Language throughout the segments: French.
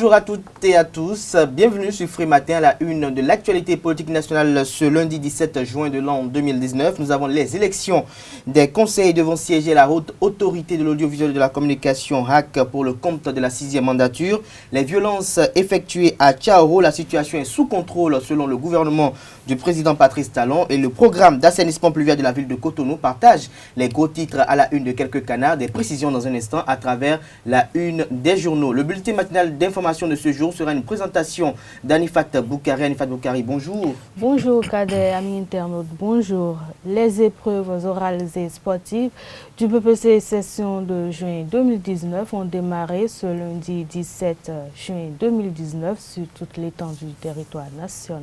Bonjour à toutes et à tous, bienvenue sur Free Matin à la une de l'actualité politique nationale ce lundi 17 juin de l'an 2019. Nous avons les élections des conseils devant siéger la haute autorité de l'audiovisuel et de la communication HAC pour le compte de la 6e mandature. Les violences effectuées à Tchaoro, la situation est sous contrôle selon le gouvernement du président Patrice Talon et le programme d'assainissement pluvial de la ville de Cotonou partage les gros titres à la une de quelques canards. Des précisions dans un instant à travers la une des journaux. Le bulletin matinal d'information de ce jour sera une présentation d'Anifat Boukari. Anifat Boukari, bonjour. Bonjour Kader, amis internautes, bonjour. Les épreuves orales et sportives du PPC session de juin 2019 ont démarré ce lundi 17 juin 2019 sur toute l'étendue du territoire national.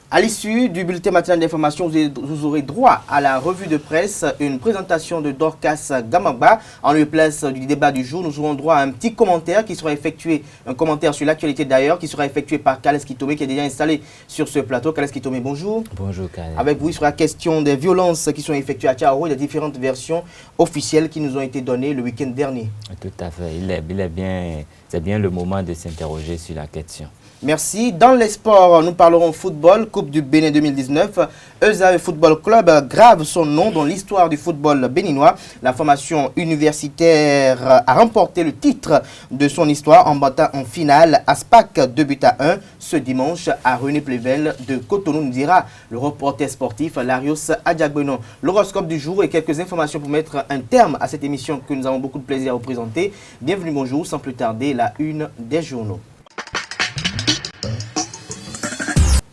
À l'issue du bulletin matinal d'information, vous aurez droit à la revue de presse, une présentation de Dorcas Gamagba. En lieu place du débat du jour, nous aurons droit à un petit commentaire qui sera effectué, un commentaire sur l'actualité d'ailleurs, qui sera effectué par Kales Kitome, qui est déjà installé sur ce plateau. Kales Kitome, bonjour. Bonjour Kales. Avec vous, il sera question des violences qui sont effectuées à Tchaoro et des différentes versions officielles qui nous ont été données le week-end dernier. Tout à fait. C'est bien le moment de s'interroger sur la question. Merci. Dans les sports, nous parlerons football, Coupe du Bénin 2019. ESAE Football Club grave son nom dans l'histoire du football béninois. La formation universitaire a remporté le titre de son histoire en battant en finale ASPAC 2-1 ce dimanche à René Plevel de Cotonou, nous dira le reporter sportif Larios Adjagbeno. L'horoscope du jour et quelques informations pour mettre un terme à cette émission que nous avons beaucoup de plaisir à vous présenter. Bienvenue, bonjour, sans plus tarder, la une des journaux.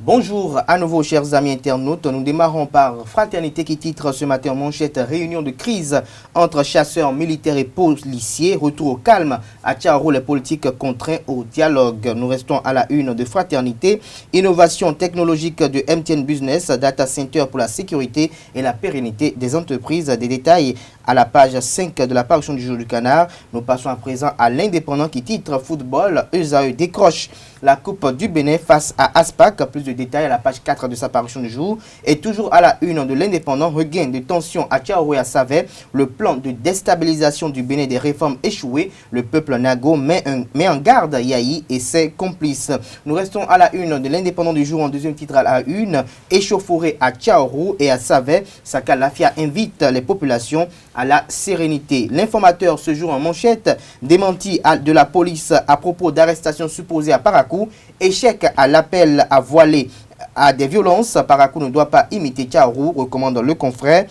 Bonjour à nouveau chers amis internautes, nous démarrons par Fraternité qui titre ce matin en manchette réunion de crise entre chasseurs, militaires et policiers, retour au calme à Tchaoro, les politiques contraints au dialogue. Nous restons à la une de Fraternité, innovation technologique de MTN Business, data center pour la sécurité et la pérennité des entreprises, des détails à la page 5 de la parution du jour du Canard. Nous passons à présent à l'Indépendant qui titre football, ESAE décroche la Coupe du Bénin face à ASPAC. Plus de détails à la page 4 de sa parution du jour. Et toujours à la une de l'Indépendant, regain de tension à Tchaoro et à Savet. Le plan de déstabilisation du Bénin des réformes échouées. Le peuple Nago met en garde Yahi et ses complices. Nous restons à la une de l'Indépendant du jour en deuxième titre à la une. Échauffourée à Tchaoro et à Savet. Saka Lafia invite les populations à la sérénité. L'informateur ce jour en manchette, démenti de la police à propos d'arrestations supposées à Parakou, échec à l'appel à voiler à des violences. Parakou ne doit pas imiter Tchaoro, recommande le confrère.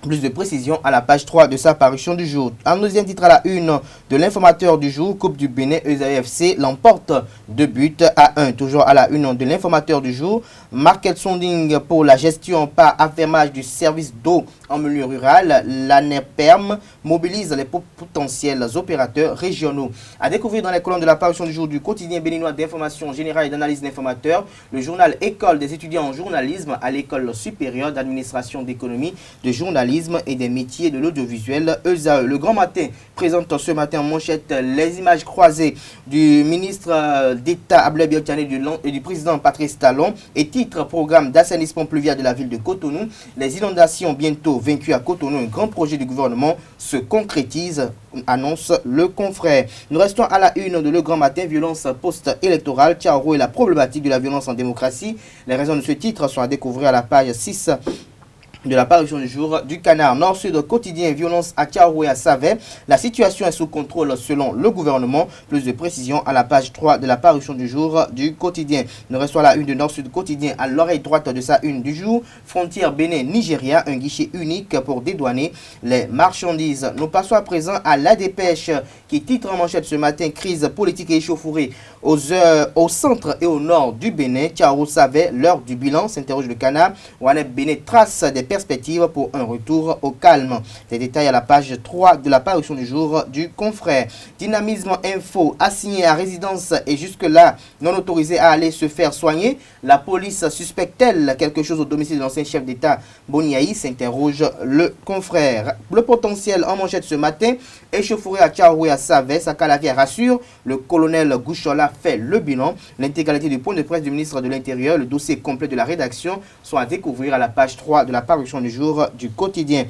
Plus de précision à la page 3 de sa parution du jour. En deuxième titre à la une de l'informateur du jour, Coupe du Bénin, ESAFC l'emporte 2-1. Toujours à la une de l'informateur du jour, market sonding pour la gestion par affermage du service d'eau en milieu rural. L'ANEPERM mobilise les potentiels opérateurs régionaux. À découvrir dans les colonnes de la parution du jour du quotidien béninois d'information générale et d'analyse d'informateurs, le journal École des étudiants en journalisme à l'École supérieure d'administration d'économie, de journalisme et des métiers de l'audiovisuel, ESAE. Le Grand Matin présente ce matin en manchette les images croisées du ministre d'État Ablaye Biotane et du président Patrice Talon et titre programme d'assainissement pluvial de la ville de Cotonou. Les inondations bientôt vaincues à Cotonou, un grand projet du gouvernement se concrétise, annonce le confrère. Nous restons à la une de Le Grand Matin, violence post-électorale, Tchaoro et la problématique de la violence en démocratie. Les raisons de ce titre sont à découvrir à la page 6 de la parution du jour du Canard. Nord-Sud quotidien, violence à Tchaoro et à Savet. La situation est sous contrôle selon le gouvernement. Plus de précision à la page 3 de la parution du jour du quotidien. Nous restons à la une de Nord-Sud quotidien à l'oreille droite de sa une du jour. Frontière Bénin-Nigeria, un guichet unique pour dédouaner les marchandises. Nous passons à présent à la dépêche qui titre en manchette ce matin, crise politique et échauffourée au centre et au nord du Bénin. Tchaoro Savet, l'heure du bilan, s'interroge le Canard. Waneb Bénin trace des perspectives pour un retour au calme. Des détails à la page 3 de la parution du jour du confrère. Dynamisme Info, assigné à résidence et jusque-là non autorisé à aller se faire soigner. La police suspecte-t-elle quelque chose au domicile de l'ancien chef d'État Boniaï, s'interroge le confrère. Le potentiel en manchette ce matin, échauffourée à Tchaoro et à Savet, Sakalavia rassure, le colonel Gouchola fait le bilan. L'intégralité du point de presse du ministre de l'Intérieur, le dossier complet de la rédaction sont à découvrir à la page 3 de la parution du jour du quotidien.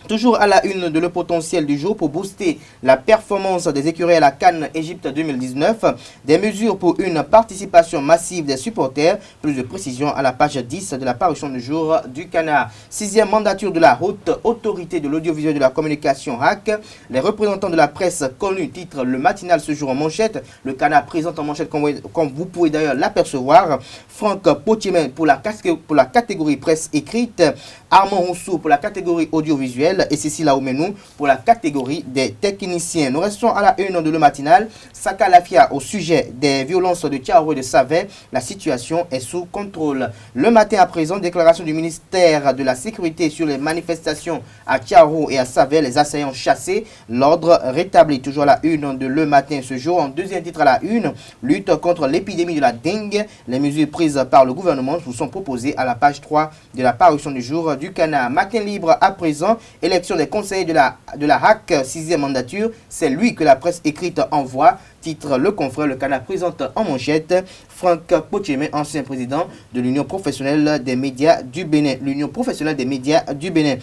Toujours à la une de le potentiel du jour pour booster la performance des écuries à la CAN Égypte 2019. Des mesures pour une participation massive des supporters. Plus de précision à la page 10 de la parution du jour du Canard. 6e mandature de la haute autorité de l'audiovisuel et de la communication HAC. Les représentants de la presse connus titre le matinal ce jour en manchette. Le Canard présente en manchette comme vous pouvez d'ailleurs l'apercevoir. Franck Potier pour la catégorie presse écrite. Armand Roussou pour la catégorie audiovisuelle et Cécile Aoumenou pour la catégorie des techniciens. Nous restons à la une de le matinal. Saka Lafia au sujet des violences de Tiao et de Savet. La situation est sous contrôle. Le matin à présent, déclaration du ministère de la Sécurité sur les manifestations à Tiao et à Savet, les assaillants chassés. L'ordre rétabli. Toujours à la une de le matin ce jour. En deuxième titre à la une, lutte contre l'épidémie de la dengue. Les mesures prises par le gouvernement vous sont proposées à la page 3 de la parution du jour du Canard. Matin libre à présent, élection des conseillers de la HAC, 6e mandature. C'est lui que la presse écrite envoie. Titre le confrère, le Canard présente en manchette Franck Potier, ancien président de l'Union professionnelle des médias du Bénin. L'Union professionnelle des médias du Bénin.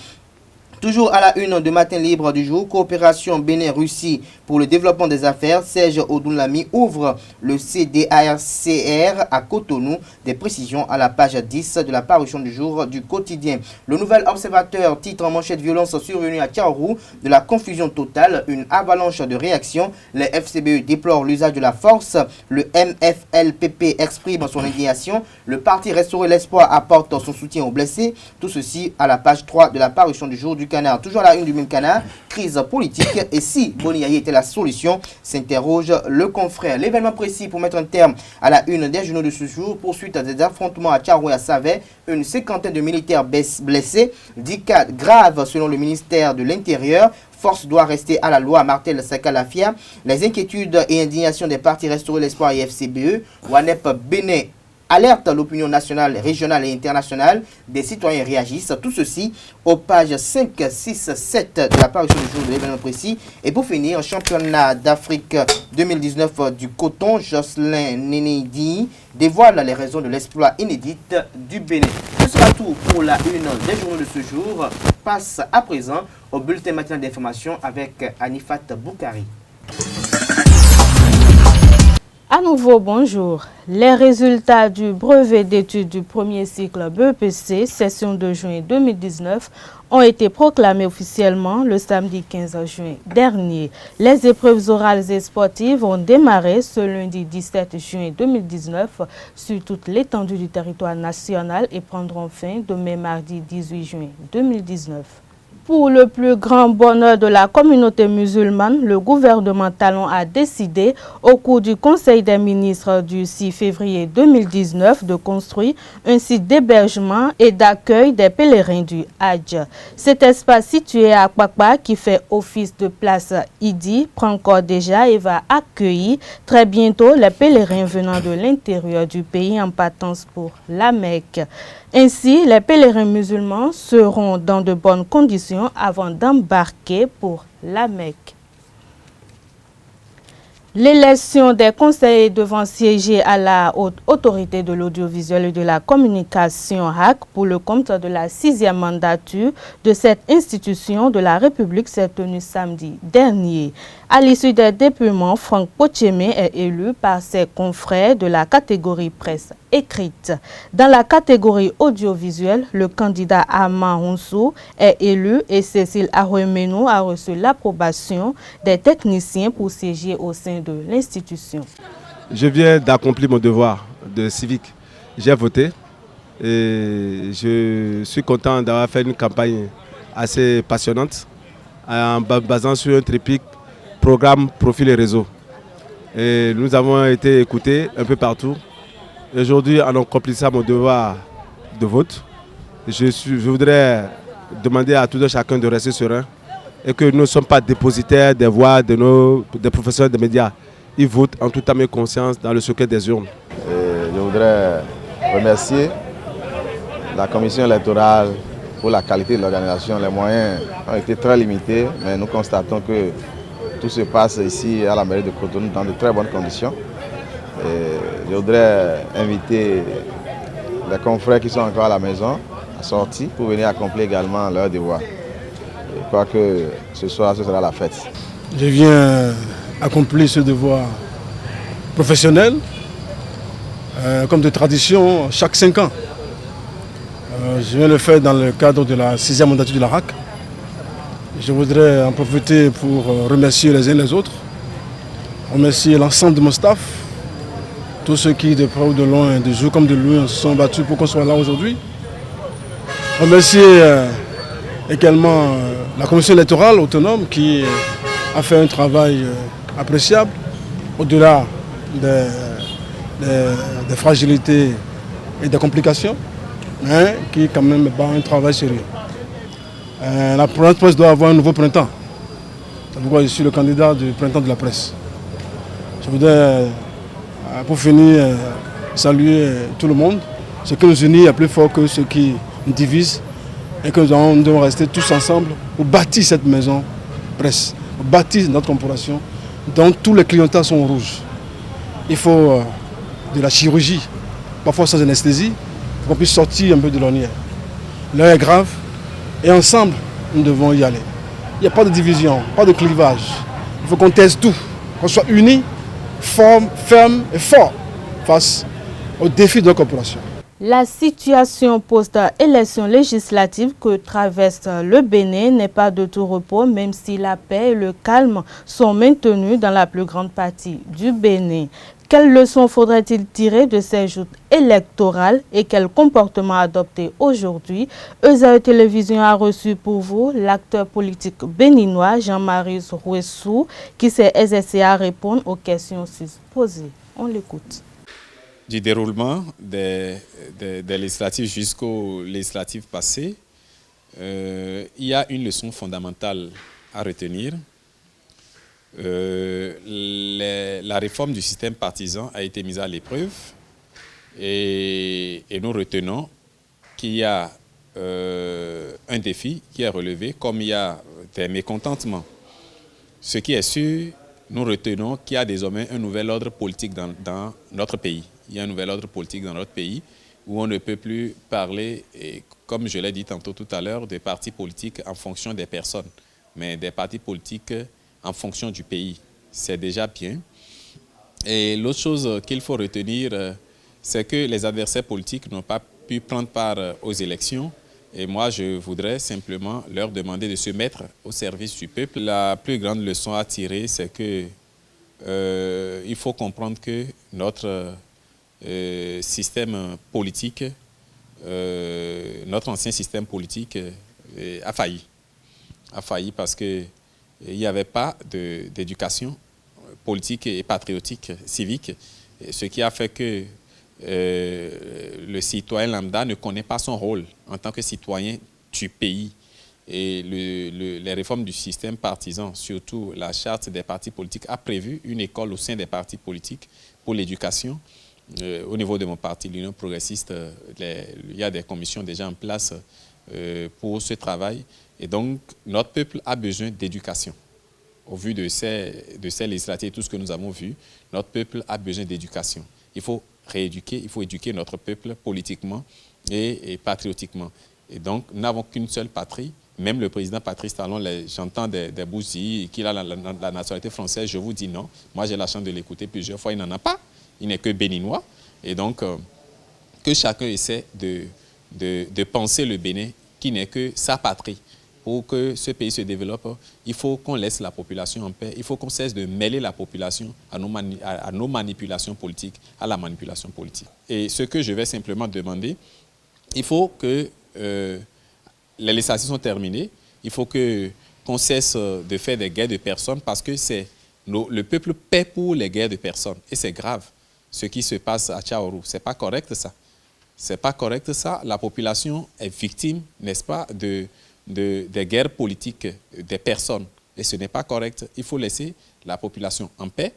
Toujours à la une de Matin libre du jour, coopération Bénin-Russie pour le développement des affaires. Serge Odounlami ouvre le CDARCR à Cotonou. Des précisions à la page 10 de la parution du jour du quotidien. Le nouvel observateur titre en manchette violence survenue à Tiaourou, de la confusion totale, une avalanche de réactions. Les FCBE déplorent l'usage de la force. Le MFLPP exprime son indignation. Le parti Restaurer l'Espoir apporte son soutien aux blessés. Tout ceci à la page 3 de la parution du jour du Canard. Toujours à la une du même Canard, crise politique. Et si Boniaï était la solution, s'interroge le confrère. L'événement précis pour mettre un terme à la une des journaux de ce jour. Poursuite des affrontements à Tiao et à Savet. Une cinquantaine de militaires blessés. 10 cas graves selon le ministère de l'Intérieur. Force doit rester à la loi, Martel Sakalafia. Les inquiétudes et indignations des partis Restaurer l'Espoir et FCBE. Wanep Bénin alerte l'opinion nationale, régionale et internationale. Des citoyens réagissent. Tout ceci aux pages 5, 6, 7 de la parution du jour de l'événement précis. Et pour finir, championnat d'Afrique 2019 du coton, Jocelyn Nenedi dévoile les raisons de l'exploit inédit du Bénin. Ce sera tout pour la une des journaux de ce jour. Passe à présent au bulletin matinal d'information avec Anifat Boukari. À nouveau, bonjour. Les résultats du brevet d'études du premier cycle BEPC, session de juin 2019, ont été proclamés officiellement le samedi 15 juin dernier. Les épreuves orales et sportives ont démarré ce lundi 17 juin 2019 sur toute l'étendue du territoire national et prendront fin demain mardi 18 juin 2019. Pour le plus grand bonheur de la communauté musulmane, le gouvernement talon a décidé, au cours du Conseil des ministres du 6 février 2019, de construire un site d'hébergement et d'accueil des pèlerins du Hadj. Cet espace situé à Kpakpa, qui fait office de place Idi, prend corps déjà et va accueillir très bientôt les pèlerins venant de l'intérieur du pays en partance pour la Mecque. Ainsi, les pèlerins musulmans seront dans de bonnes conditions avant d'embarquer pour la Mecque. L'élection des conseillers devant siéger à la haute autorité de l'audiovisuel et de la communication HAC pour le compte de la 6e mandature de cette institution de la République s'est tenue samedi dernier. À l'issue des dépouillements, Franck Potier est élu par ses confrères de la catégorie presse écrite. Dans la catégorie audiovisuelle, le candidat Armand Roussou est élu et Cécile Aoumenou a reçu l'approbation des techniciens pour siéger au sein de l'institution. Je viens d'accomplir mon devoir de civique. J'ai voté et je suis content d'avoir fait une campagne assez passionnante en basant sur un triptyque programme, profil et réseau. Et nous avons été écoutés un peu partout. Aujourd'hui, en accomplissant mon devoir de vote, je voudrais demander à tout un chacun de rester serein et que nous ne sommes pas dépositaires des voix des professionnels des médias. Ils votent en toute âme et conscience dans le secret des urnes. Je voudrais remercier la commission électorale pour la qualité de l'organisation. Les moyens ont été très limités, mais nous constatons que tout se passe ici à la mairie de Cotonou dans de très bonnes conditions. Je voudrais inviter les confrères qui sont encore à la maison à sortir pour venir accomplir également leur devoir. crois que ce soir, ce sera la fête. Je viens accomplir ce devoir professionnel, comme de tradition, chaque 5 ans. Je viens le faire dans le cadre de la 6e mandature de la RAC. Je voudrais en profiter pour remercier les uns les autres, remercier l'ensemble de mon staff, tous ceux qui, de près ou de loin, de jour comme de loin, se sont battus pour qu'on soit là aujourd'hui. Remercier également la commission électorale autonome qui a fait un travail appréciable au-delà des fragilités et des complications, mais qui quand même bat un travail sérieux. La presse doit avoir un nouveau printemps. C'est pourquoi je suis le candidat du printemps de la presse. Je voudrais, pour finir, saluer tout le monde. Ce qui nous unit est plus fort que ce qui nous divise et que nous devons rester tous ensemble pour bâtir cette maison presse, pour bâtir notre corporation dont tous les clientèles sont rouges. Il faut de la chirurgie, parfois sans anesthésie, pour qu'on puisse sortir un peu de l'ornière. L'heure est grave et ensemble, nous devons y aller. Il n'y a pas de division, pas de clivage. Il faut qu'on taise tout, qu'on soit unis, ferme et fort face aux défis de la corporation. La situation post-élection législative que traverse le Bénin n'est pas de tout repos, même si la paix et le calme sont maintenus dans la plus grande partie du Bénin. Quelles leçons faudrait-il tirer de ces joutes électorales et quel comportement adopter aujourd'hui? EZAE Télévision a reçu pour vous l'acteur politique béninois Jean-Marie Rouessou qui s'est exercé à répondre aux questions posées. On l'écoute. Du déroulement des législatives jusqu'aux législatives passées, il y a une leçon fondamentale à retenir. La réforme du système partisan a été mise à l'épreuve et nous retenons qu'il y a un défi qui est relevé, comme il y a des mécontentements. Ce qui est sûr, nous retenons qu'il y a désormais un nouvel ordre politique dans notre pays. Il y a un nouvel ordre politique dans notre pays où on ne peut plus parler, et comme je l'ai dit tantôt tout à l'heure, de partis politiques en fonction des personnes, mais des partis politiques en fonction du pays. C'est déjà bien. Et l'autre chose qu'il faut retenir, c'est que les adversaires politiques n'ont pas pu prendre part aux élections. Et moi, je voudrais simplement leur demander de se mettre au service du peuple. La plus grande leçon à tirer, c'est que il faut comprendre que notre système politique, notre ancien système politique a failli. A failli parce qu'il n'y avait pas d'éducation politique et patriotique, civique, ce qui a fait que le citoyen lambda ne connaît pas son rôle en tant que citoyen du pays. Et les réformes du système partisan, surtout la charte des partis politiques, a prévu une école au sein des partis politiques pour l'éducation. Au niveau de mon parti, l'Union progressiste, il y a des commissions déjà en place pour ce travail. Et donc, notre peuple a besoin d'éducation. Au vu de ces législatives et tout ce que nous avons vu, notre peuple a besoin d'éducation. Il faut rééduquer, il faut éduquer notre peuple politiquement et patriotiquement. Et donc, nous n'avons qu'une seule patrie. Même le président Patrice Talon, j'entends des bousilles qu'il a la nationalité française. Je vous dis non. Moi, j'ai la chance de l'écouter plusieurs fois. Il n'en a pas. Il n'est que béninois. Et donc, que chacun essaie de penser le Bénin, qui n'est que sa patrie. Pour que ce pays se développe, il faut qu'on laisse la population en paix. Il faut qu'on cesse de mêler la population à nos manipulations politiques, à la manipulation politique. Et ce que je vais simplement demander, il faut que les législatives sont terminées. Il faut qu'on cesse de faire des guerres de personnes parce que le peuple paie pour les guerres de personnes. Et c'est grave, ce qui se passe à Tchaourou. Ce n'est pas correct ça. Ce n'est pas correct ça. La population est victime, n'est-ce pas, des guerres politiques des personnes. Et ce n'est pas correct. Il faut laisser la population en paix,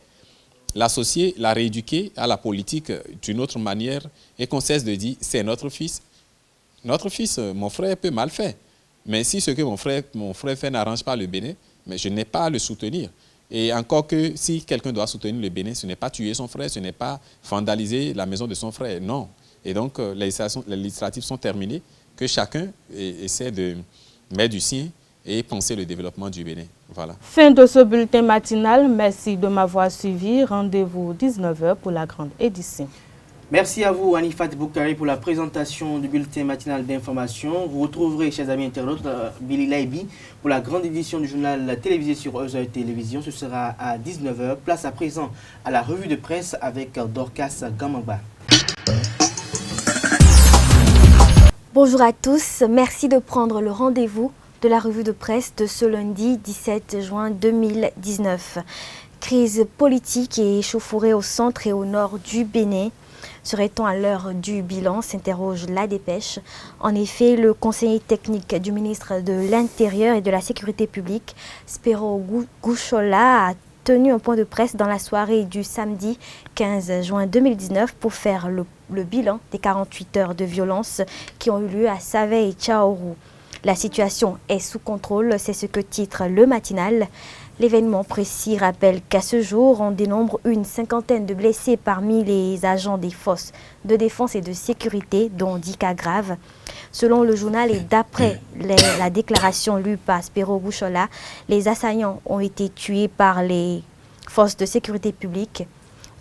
l'associer, la rééduquer à la politique d'une autre manière et qu'on cesse de dire c'est notre fils. Notre fils, mon frère peut mal faire. Mais si ce que mon frère fait n'arrange pas le Bénin, mais je n'ai pas à le soutenir. Et encore que si quelqu'un doit soutenir le Bénin, ce n'est pas tuer son frère, ce n'est pas vandaliser la maison de son frère, non. Et donc les législatives sont terminées, que chacun essaie de mettre du sien et penser le développement du Bénin. Voilà. Fin de ce bulletin matinal. Merci de m'avoir suivi. Rendez-vous 19h pour la grande édition. Merci à vous, Anifat Boukari, pour la présentation du bulletin matinal d'information. Vous retrouverez, chers amis internautes, Billy Laibi pour la grande édition du journal télévisé sur Eusa Télévision. Ce sera à 19h. Place à présent à la revue de presse avec Dorcas Gamamba. Bonjour à tous, merci de prendre le rendez-vous de la revue de presse de ce lundi 17 juin 2019. Crise politique et échauffourée au centre et au nord du Bénin. Serait-on à l'heure du bilan, s'interroge la dépêche. En effet, le conseiller technique du ministre de l'Intérieur et de la Sécurité publique, Spero Gouchola, a tenu un point de presse dans la soirée du samedi 15 juin 2019 pour faire le bilan des 48 heures de violence qui ont eu lieu à Savay et Tchaourou. La situation est sous contrôle, c'est ce que titre le matinal. L'événement précis rappelle qu'à ce jour, on dénombre une cinquantaine de blessés parmi les agents des forces de défense et de sécurité, dont 10 cas graves. Selon le journal et d'après la déclaration lue par Spero Gouchola, les assaillants ont été tués par les forces de sécurité publique.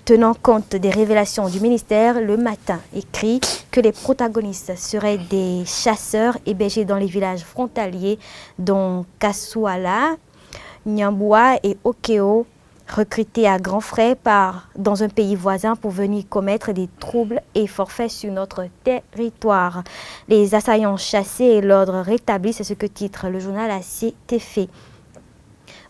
Tenant compte des révélations du ministère, Le Matin écrit que les protagonistes seraient des chasseurs hébergés dans les villages frontaliers dont Kassouala, Nyamboua et Okeo, recrutés à grands frais dans un pays voisin pour venir commettre des troubles et forfaits sur notre territoire. Les assaillants chassés et l'ordre rétabli, c'est ce que titre le journal à cet effet.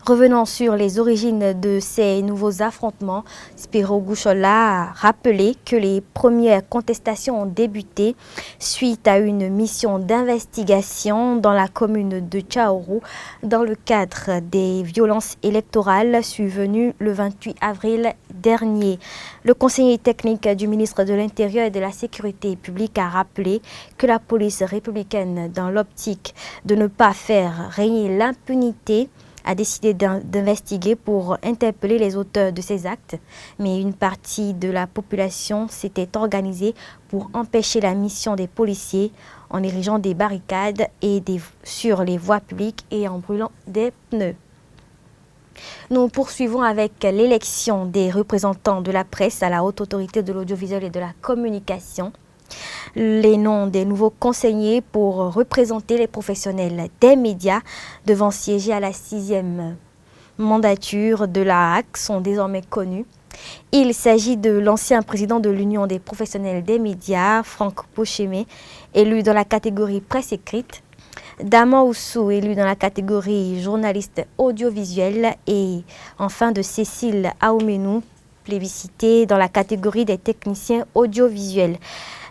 Revenant sur les origines de ces nouveaux affrontements, Spero Gouchola a rappelé que les premières contestations ont débuté suite à une mission d'investigation dans la commune de Tchaourou dans le cadre des violences électorales survenues le 28 avril dernier. Le conseiller technique du ministre de l'Intérieur et de la Sécurité publique a rappelé que la police républicaine, dans l'optique de ne pas faire régner l'impunité, a décidé d'investiguer pour interpeller les auteurs de ces actes, mais une partie de la population s'était organisée pour empêcher la mission des policiers en érigeant des barricades sur les voies publiques et en brûlant des pneus. Nous poursuivons avec l'élection des représentants de la presse à la Haute Autorité de l'Audiovisuel et de la Communication. Les noms des nouveaux conseillers pour représenter les professionnels des médias devant siéger à la 6e mandature de la HAC sont désormais connus. Il s'agit de l'ancien président de l'Union des professionnels des médias, Franck Pochemé, élu dans la catégorie presse écrite, Dama Oussou, élu dans la catégorie journaliste audiovisuel, et enfin de Cécile Aoumenou, plébiscité dans la catégorie des techniciens audiovisuels.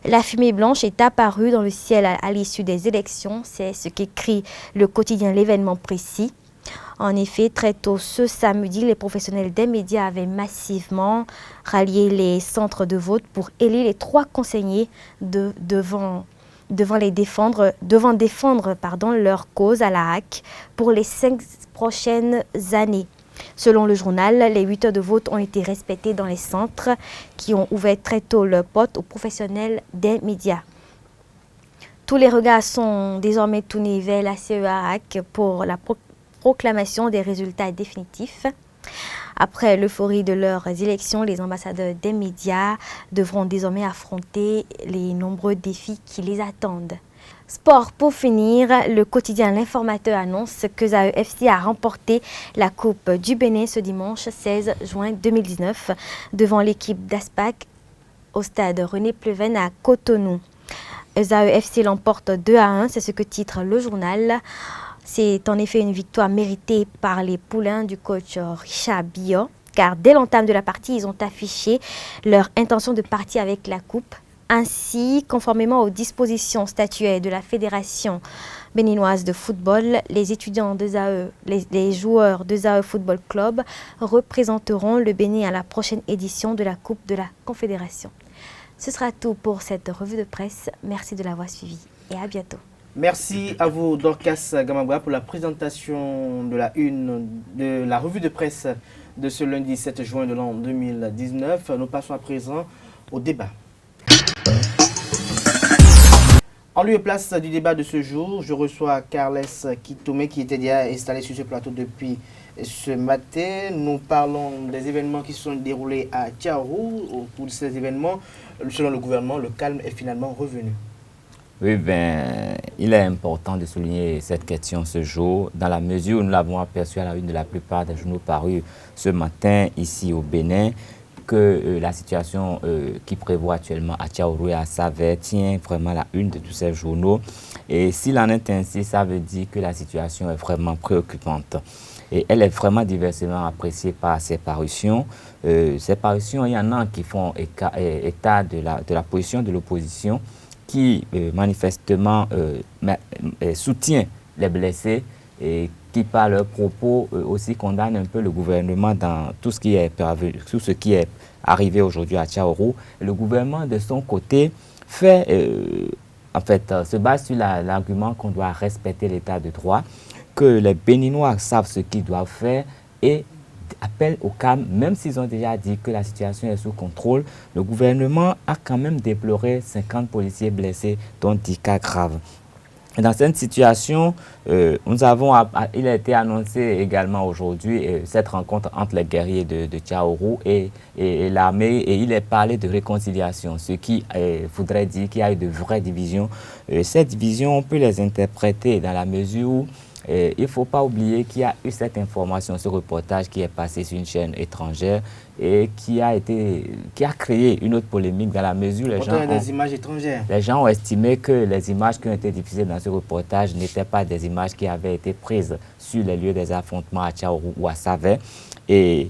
La fumée blanche est apparue dans le ciel à l'issue des élections, c'est ce qu'écrit le quotidien L'événement précis. En effet, très tôt ce samedi, les professionnels des médias avaient massivement rallié les centres de vote pour élire les 3 conseillers devant défendre leur cause à la HAC pour les 5 prochaines années. Selon le journal, les 8 heures de vote ont été respectées dans les centres qui ont ouvert très tôt leurs portes aux professionnels des médias. Tous les regards sont désormais tournés vers la CEAC pour la proclamation des résultats définitifs. Après l'euphorie de leurs élections, les ambassadeurs des médias devront désormais affronter les nombreux défis qui les attendent. Sport pour finir, le quotidien L'Informateur annonce que ZAE FC a remporté la Coupe du Bénin ce dimanche 16 juin 2019 devant l'équipe d'Aspac au stade René Pleven à Cotonou. ZAE FC l'emporte 2-1, c'est ce que titre le journal. C'est en effet une victoire méritée par les poulains du coach Richard Biot, car dès l'entame de la partie, ils ont affiché leur intention de partir avec la coupe. Ainsi, conformément aux dispositions statuaires de la Fédération béninoise de football, les étudiants de ZAE, les joueurs de ZAE Football Club représenteront le Bénin à la prochaine édition de la Coupe de la Confédération. Ce sera tout pour cette revue de presse. Merci de l'avoir suivi et à bientôt. Merci à vous, Dorcas Gamagua, pour la présentation de la une de la revue de presse de ce lundi 7 juin de l'an 2019. Nous passons à présent au débat. En lieu et place du débat de ce jour, je reçois Carles Kitome qui était déjà installé sur ce plateau depuis ce matin. Nous parlons des événements qui se sont déroulés à Tiaourou. Au cours de ces événements, selon le gouvernement, le calme est finalement revenu. Oui, il est important de souligner cette question ce jour, dans la mesure où nous l'avons aperçu à la une de la plupart des journaux parus ce matin ici au Bénin, que la situation qui prévaut actuellement à Tiaourou et à Savè tient vraiment la une de tous ces journaux. Et s'il en est ainsi, ça veut dire que la situation est vraiment préoccupante. Et elle est vraiment diversement appréciée par ces parutions. Ces parutions, il y en a qui font état de la position de l'opposition, qui manifestement soutient les blessés et qui, par leurs propos, aussi condamne un peu le gouvernement dans tout ce qui est arrivé aujourd'hui à Tiaourou. Le gouvernement, de son côté, se base sur l'argument qu'on doit respecter l'état de droit, que les Béninois savent ce qu'ils doivent faire et appellent au calme, même s'ils ont déjà dit que la situation est sous contrôle. Le gouvernement a quand même déploré 50 policiers blessés, dont 10 cas graves. Dans cette situation, il a été annoncé également aujourd'hui cette rencontre entre les guerriers de Tiaourou et l'armée, et il est parlé de réconciliation, ce qui voudrait dire qu'il y a eu de vraies divisions. Ces divisions, on peut les interpréter dans la mesure où il ne faut pas oublier qu'il y a eu cette information, ce reportage qui est passé sur une chaîne étrangère et qui a créé une autre polémique dans la mesure où les gens ont estimé que les images qui ont été diffusées dans ce reportage n'étaient pas des images qui avaient été prises sur les lieux des affrontements à Tiaourou ou à Savè. Et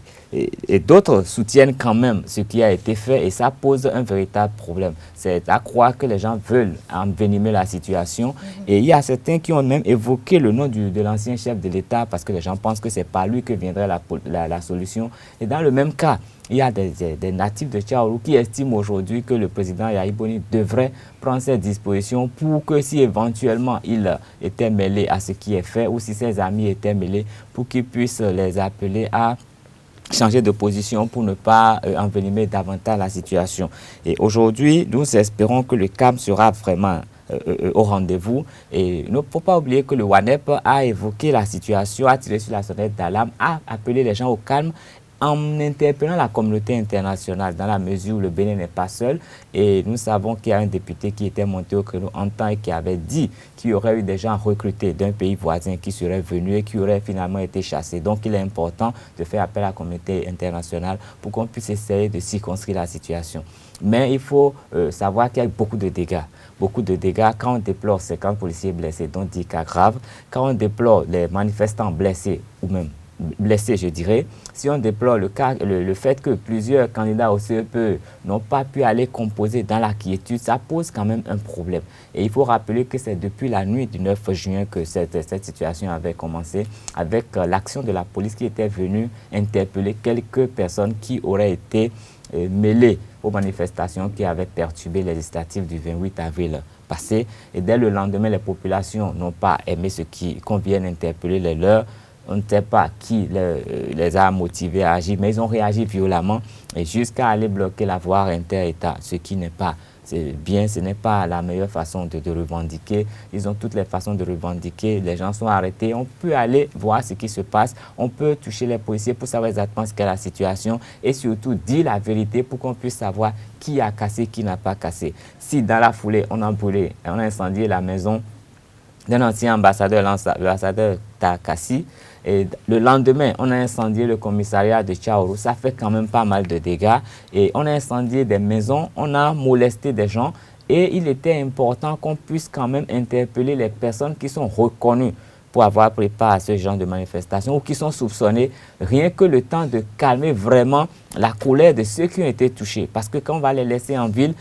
d'autres soutiennent quand même ce qui a été fait et ça pose un véritable problème. C'est à croire que les gens veulent envenimer la situation. Et il y a certains qui ont même évoqué le nom de l'ancien chef de l'État parce que les gens pensent que c'est par lui que viendrait la solution. Et dans le même cas, il y a des natifs de Tiaourou qui estiment aujourd'hui que le président Yahya Boni devrait prendre ses dispositions pour que si éventuellement il était mêlé à ce qui est fait ou si ses amis étaient mêlés, pour qu'il puisse les appeler à changer de position pour ne pas envenimer davantage la situation. Et aujourd'hui, nous espérons que le calme sera vraiment au rendez-vous. Et il ne faut pas oublier que le WANEP a évoqué la situation, a tiré sur la sonnette d'alarme, a appelé les gens au calme en interpellant la communauté internationale dans la mesure où le Bénin n'est pas seul. Et nous savons qu'il y a un député qui était monté au créneau en temps et qui avait dit qu'il y aurait eu des gens recrutés d'un pays voisin qui seraient venus et qui auraient finalement été chassés. Donc il est important de faire appel à la communauté internationale pour qu'on puisse essayer de circonscrire la situation. Mais il faut savoir qu'il y a eu beaucoup de dégâts. Beaucoup de dégâts quand on déplore 50 policiers blessés, dont 10 cas graves, quand on déplore les manifestants blessés ou même blessés, je dirais. Si on déplore le fait que plusieurs candidats au CEPE n'ont pas pu aller composer dans la quiétude, ça pose quand même un problème. Et il faut rappeler que c'est depuis la nuit du 9 juin que cette situation avait commencé, avec l'action de la police qui était venue interpeller quelques personnes qui auraient été mêlées aux manifestations qui avaient perturbé les législatives du 28 avril passé. Et dès le lendemain, les populations n'ont pas aimé qu'on vienne interpeller les leurs. On ne sait pas qui les a motivés à agir, mais ils ont réagi violemment et jusqu'à aller bloquer la voie inter-État, ce qui n'est pas bien, ce n'est pas la meilleure façon de revendiquer. Ils ont toutes les façons de revendiquer, les gens sont arrêtés, on peut aller voir ce qui se passe, on peut toucher les policiers pour savoir exactement ce qu'est la situation et surtout dire la vérité pour qu'on puisse savoir qui a cassé, qui n'a pas cassé. Si dans la foulée, on a brûlé, on a incendié la maison d'un ancien ambassadeur, l'ambassadeur Takassi, et le lendemain, on a incendié le commissariat de Tiaourou. Ça fait quand même pas mal de dégâts. Et on a incendié des maisons, on a molesté des gens. Et il était important qu'on puisse quand même interpeller les personnes qui sont reconnues pour avoir pris part à ce genre de manifestation ou qui sont soupçonnées, rien que le temps de calmer vraiment la colère de ceux qui ont été touchés. Parce que quand on va les laisser en ville,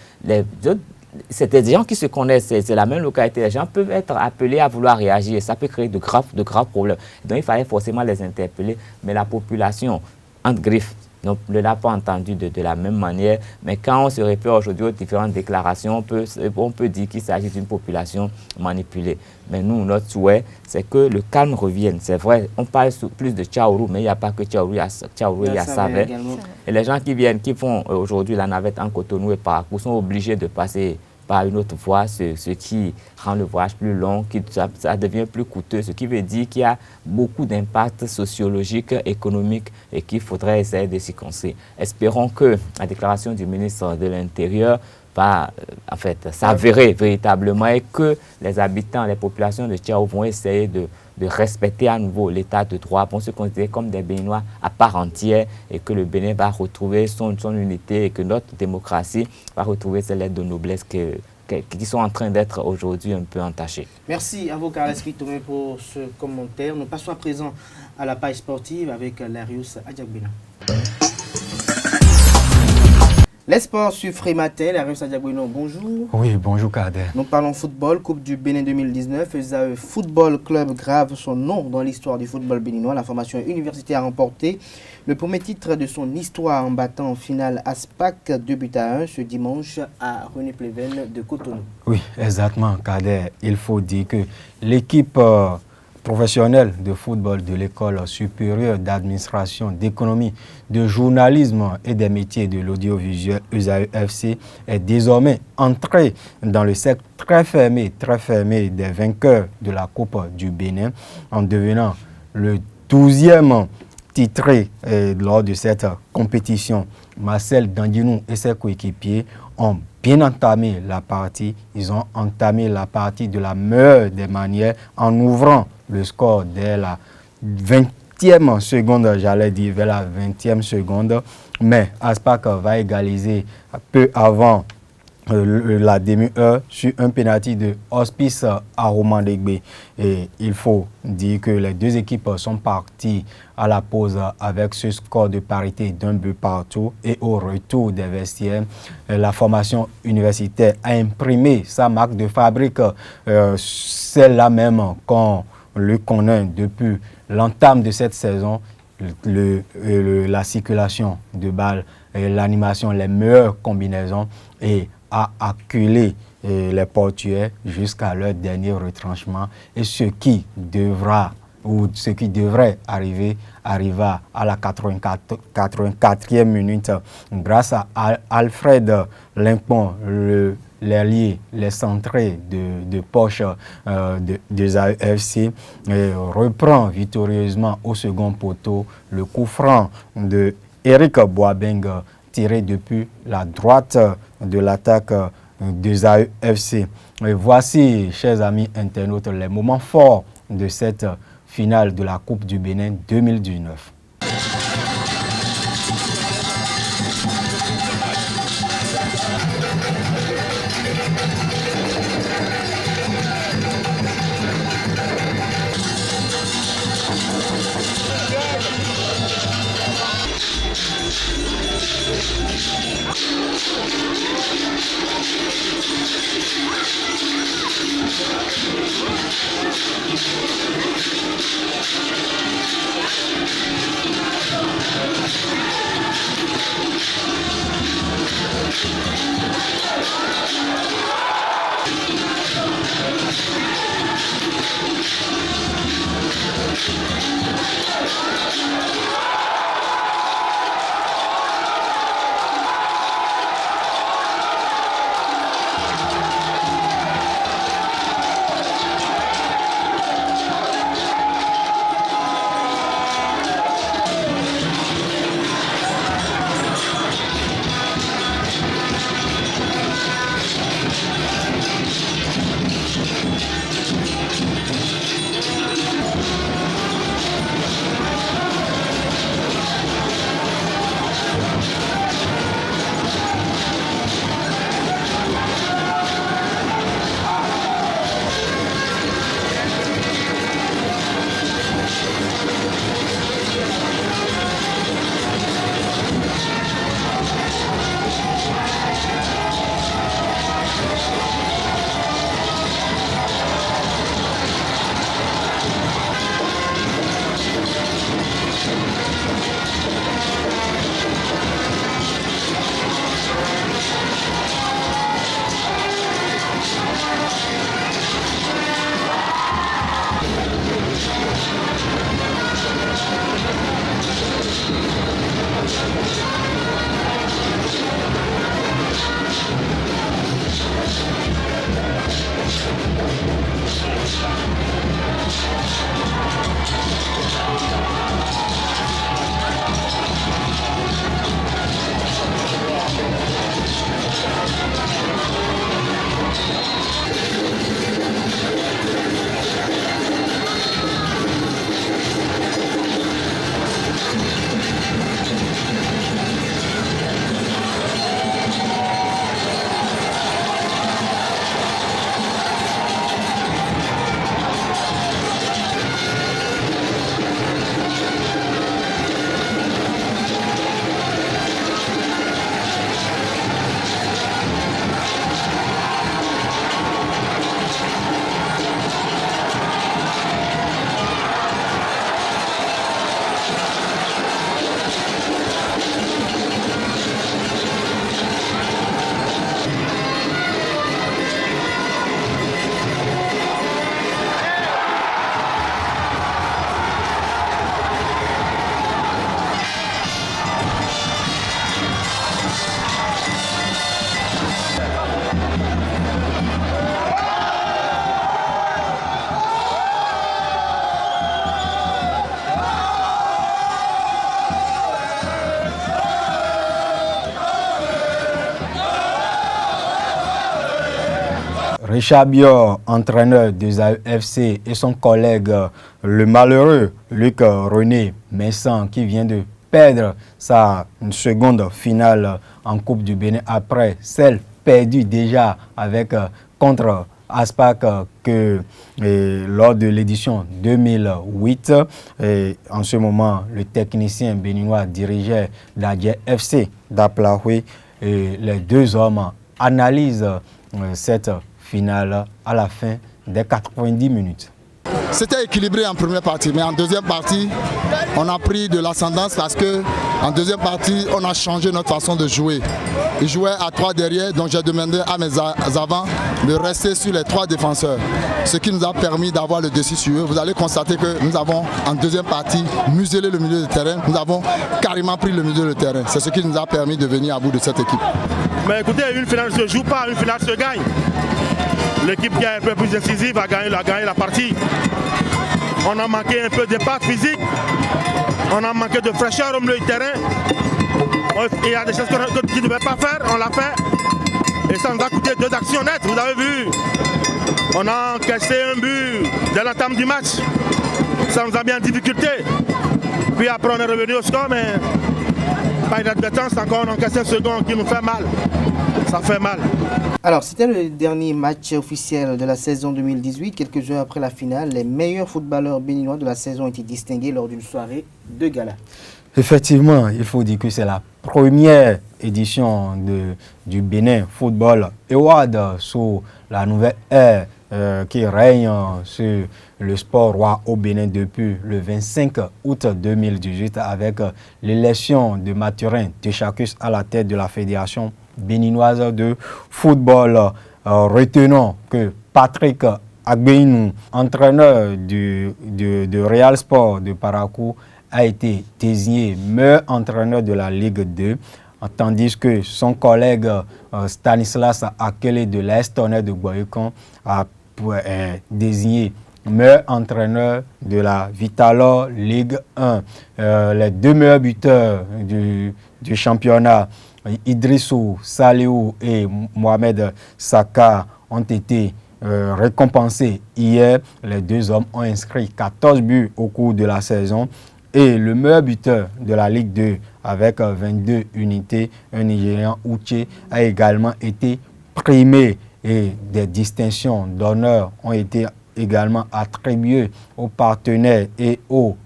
c'est des gens qui se connaissent, c'est la même localité. Les gens peuvent être appelés à vouloir réagir et ça peut créer de graves problèmes. Donc il fallait forcément les interpeller, mais la population, entre griffes, ne l'a pas entendu de la même manière. Mais quand on se réfère aujourd'hui aux différentes déclarations, on peut dire qu'il s'agit d'une population manipulée. Mais nous, notre souhait, c'est que le calme revienne. C'est vrai, on parle plus de Tiaourou, mais il n'y a pas que Tiaourou, il y a Savè. Et les gens qui font aujourd'hui la navette en Cotonou et Parakou sont obligés de passer par une autre voie, ce qui rend le voyage plus long, ça devient plus coûteux, ce qui veut dire qu'il y a beaucoup d'impacts sociologiques, économiques et qu'il faudrait essayer de s'y conseiller. Espérons que la déclaration du ministre de l'Intérieur va en fait s'avérer véritablement et que les habitants, les populations de Tchao vont essayer de respecter à nouveau l'état de droit, vont se considérer comme des Béninois à part entière et que le Bénin va retrouver son unité et que notre démocratie va retrouver ses lettres de noblesse qui sont en train d'être aujourd'hui un peu entachées. Merci à vous, Carles Kitomé, pour ce commentaire. Nous passons à présent à la page sportive avec Larius Adjagbina. Les sports sur Frématel, Larius Adjagbina, bonjour. Oui, bonjour Kader. Nous parlons football, Coupe du Bénin 2019. ESAE Football Club grave son nom dans l'histoire du football béninois. La formation universitaire a remporté le premier titre de son histoire en battant en finale ASPAC 2-1 ce dimanche à René Pleven de Cotonou. Oui, exactement Kader. Il faut dire que l'équipe professionnelle de football de l'école supérieure d'administration, d'économie, de journalisme et des métiers de l'audiovisuel ESAE FC est désormais entrée dans le cercle très fermé des vainqueurs de la Coupe du Bénin en devenant le 12e titré lors de cette compétition. Marcel Dandinou et ses coéquipiers ont bien entamé la partie. Ils ont entamé la partie de la meilleure des manières en ouvrant le score dès la 20e seconde, j'allais dire vers la 20e seconde. Mais Aspac va égaliser peu avant la demi-heure sur un pénalty de Hospice Aromandegbe. Et il faut dire que les deux équipes sont parties à la pause avec ce score de parité d'un but partout. Et au retour des vestiaires, la formation universitaire a imprimé sa marque de fabrique, celle-là même qu'on le connaît depuis l'entame de cette saison. La circulation de balles, l'animation, les meilleures combinaisons et a acculé les portuaires jusqu'à leur dernier retranchement. Et ce qui devrait arriva à la 84e minute grâce à Alfred Limpon, l'ailier, les centrés de poche des AFC, reprend victorieusement au second poteau le coup franc de Eric Boabeng tiré depuis la droite de l'attaque des AFC. Et voici, chers amis internautes, les moments forts de cette finale de la Coupe du Bénin 2019. Richard Bior, entraîneur des AFC, et son collègue, le malheureux Luc René Messan, qui vient de perdre sa seconde finale en Coupe du Bénin après celle perdue déjà avec contre Aspac lors de l'édition 2008. En ce moment, le technicien béninois dirigeait l'Adjé FC d'Aplahoui. Les deux hommes analysent cette finale à la fin des 90 minutes. C'était équilibré en première partie, mais en deuxième partie, on a pris de l'ascendance parce que en deuxième partie, on a changé notre façon de jouer. Ils jouaient à 3 derrière, donc j'ai demandé à mes avants de rester sur les 3 défenseurs, ce qui nous a permis d'avoir le dessus sur eux. Vous allez constater que nous avons en deuxième partie muselé le milieu de terrain, nous avons carrément pris le milieu de terrain. C'est ce qui nous a permis de venir à bout de cette équipe. Mais écoutez, une finale ne se joue pas, une finale se gagne. L'équipe qui est un peu plus décisive a gagné la partie. On a manqué un peu de pattes physiques, on a manqué de fraîcheur au milieu du terrain. Il y a des choses qu'on ne devait pas faire, on l'a fait. Et ça nous a coûté 2 actions nettes, vous avez vu. On a encaissé un but dès l'entame du match. Ça nous a mis en difficulté. Puis après on est revenu au score, mais par inadvertance, encore on a encaissé un second qui nous fait mal. Ça fait mal. Alors, c'était le dernier match officiel de la saison 2018. Quelques heures après la finale, les meilleurs footballeurs béninois de la saison ont été distingués lors d'une soirée de gala. Effectivement, il faut dire que c'est la première édition du Bénin Football Award sous la nouvelle ère qui règne sur le sport roi au Bénin depuis le 25 août 2018 avec l'élection de Mathurin Téchacus à la tête de la Fédération béninoise de football. Retenons que Patrick Agbeinou, entraîneur de Real Sport de Parakou, a été désigné meilleur entraîneur de la Ligue 2, tandis que son collègue Stanislas Akele de l'Estonais de Boycon a désigné meilleur entraîneur de la Vitalor Ligue 1. Les 2 meilleurs buteurs du championnat, Idrissou Saliou et Mohamed Saka, ont été récompensés hier. Les 2 hommes ont inscrit 14 buts au cours de la saison. Et le meilleur buteur de la Ligue 2 avec 22 unités, un Nigérian Uche, a également été primé et des distinctions d'honneur ont été également attribuées aux partenaires et aux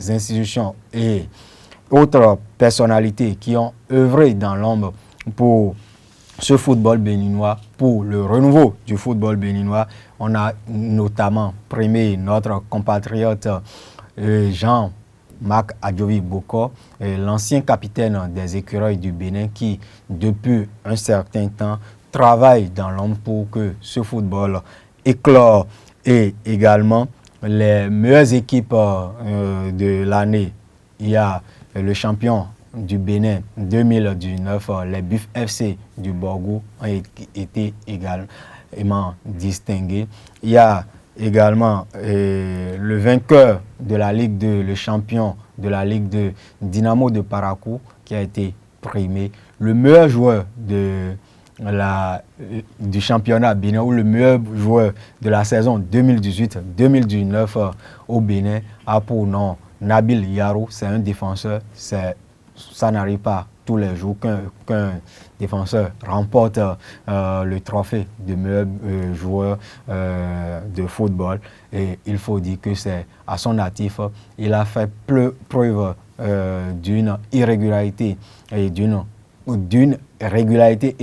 institutions et autres personnalités qui ont œuvré dans l'ombre pour ce football béninois, pour le renouveau du football béninois. On a notamment primé notre compatriote Jean-Marc Adjovi Boko, l'ancien capitaine des écureuils du Bénin qui, depuis un certain temps, travaille dans l'ombre pour que ce football éclore. Et également, les meilleures équipes de l'année, il y a le champion du Bénin 2019, les Buffs FC du Borgou ont été également distingués. Il y a également le vainqueur de la Ligue 2, le champion de la Ligue 2, Dynamo de Parakou, qui a été primé. Le meilleur joueur du championnat Bénin ou le meilleur joueur de la saison 2018-2019 au Bénin a pour nom Nabil Yarou. C'est un défenseur. Ça n'arrive pas tous les jours qu'un défenseur remporte le trophée de meilleur joueur de football. Et il faut dire que c'est à son actif. Il a fait preuve d'une irrégularité et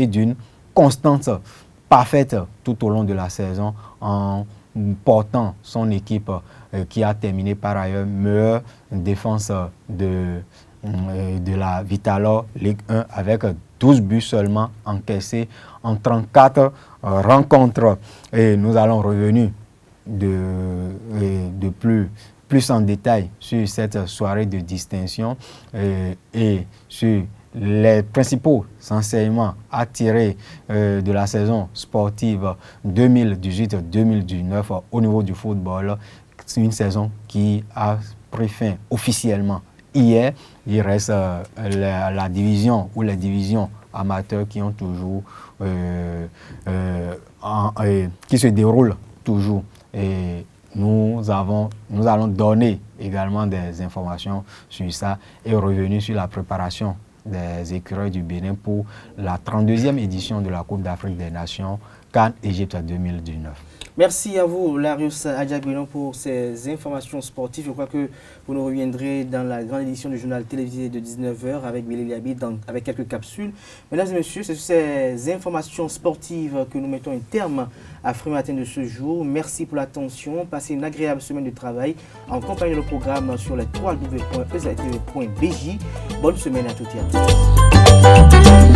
d'une constance parfaite tout au long de la saison en portant son équipe qui a terminé par ailleurs meilleure défense de la Vitalor Ligue 1 avec 12 buts seulement encaissés en 34 rencontres. Et nous allons revenir de plus en détail sur cette soirée de distinction et sur les principaux enseignements à tirer de la saison sportive 2018-2019 au niveau du football. C'est une saison qui a pris fin officiellement hier. Il reste la division ou les divisions amateurs qui ont toujours qui se déroule toujours. Et nous allons donner également des informations sur ça et revenir sur la préparation des écureuils du Bénin pour la 32e édition de la Coupe d'Afrique des Nations CAN Égypte 2019. Merci à vous, Larius Adjagbelon, pour ces informations sportives. Je crois que vous nous reviendrez dans la grande édition du journal télévisé de 19h avec Billy Liabi, avec quelques capsules. Mesdames et messieurs, c'est sur ces informations sportives que nous mettons un terme à Free Matin de ce jour. Merci pour l'attention. Passez une agréable semaine de travail en compagnie de le programme sur les www.ezatv.bj. Bonne semaine à toutes et à tous.